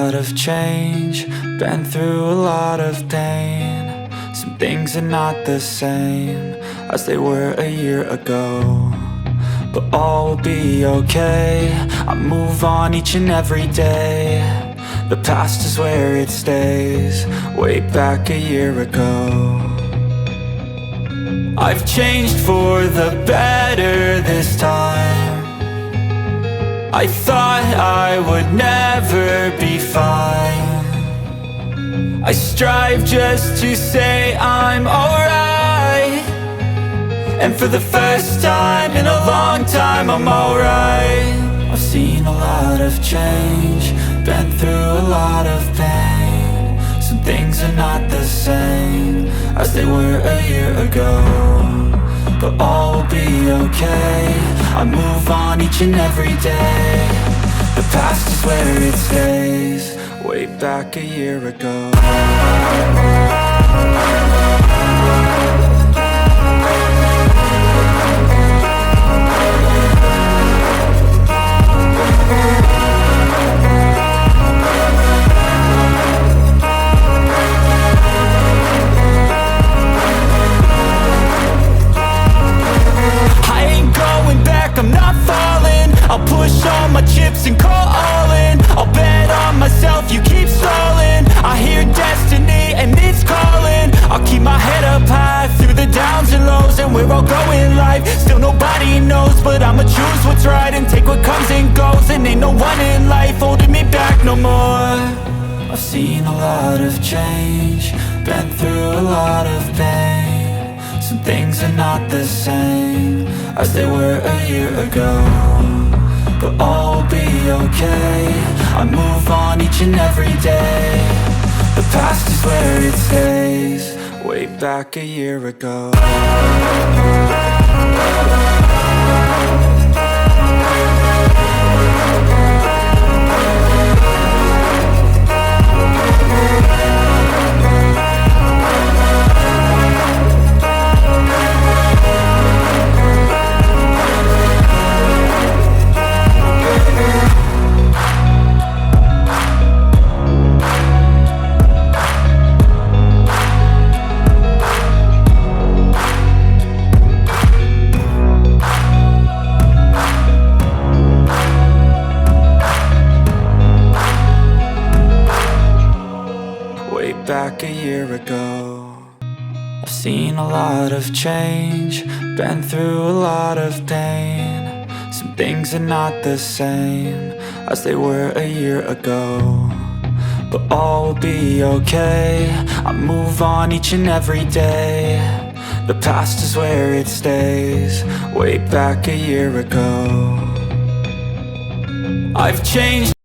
lot of change, been through a lot of pain. Some things are not the same as they were a year ago, but all will be okay. I move on each and every day. The past is where it stays, way back a year ago. I've changed for the better this time. I thought I would never be fine. I strive just to say I'm alright, and for the first time in a long time I'm alright. I've seen a lot of change, been through a lot of pain. Some things are not the same as they were a year ago, but all will be okay. I move on each and every day. The past is where it stays, way back a year ago. I'm not falling, I'll push all my chips and call all in. I'll bet on myself, you keep stalling. I hear destiny and it's calling. I'll keep my head up high through the downs and lows, and we're all going life. Still nobody knows, but I'ma choose what's right and take what comes and goes. And ain't no one in life holding me back no more. I've seen a lot of change, been through a lot of pain. Some things are not the same as they were a year ago, but all will be okay. I move on each and every day. The past is where it stays, way back a year ago. Back a year ago. I've seen a lot of change, been through a lot of pain. Some things are not the same as they were a year ago, but all will be okay. I move on each and every day. The past is where it stays, way back a year ago. I've changed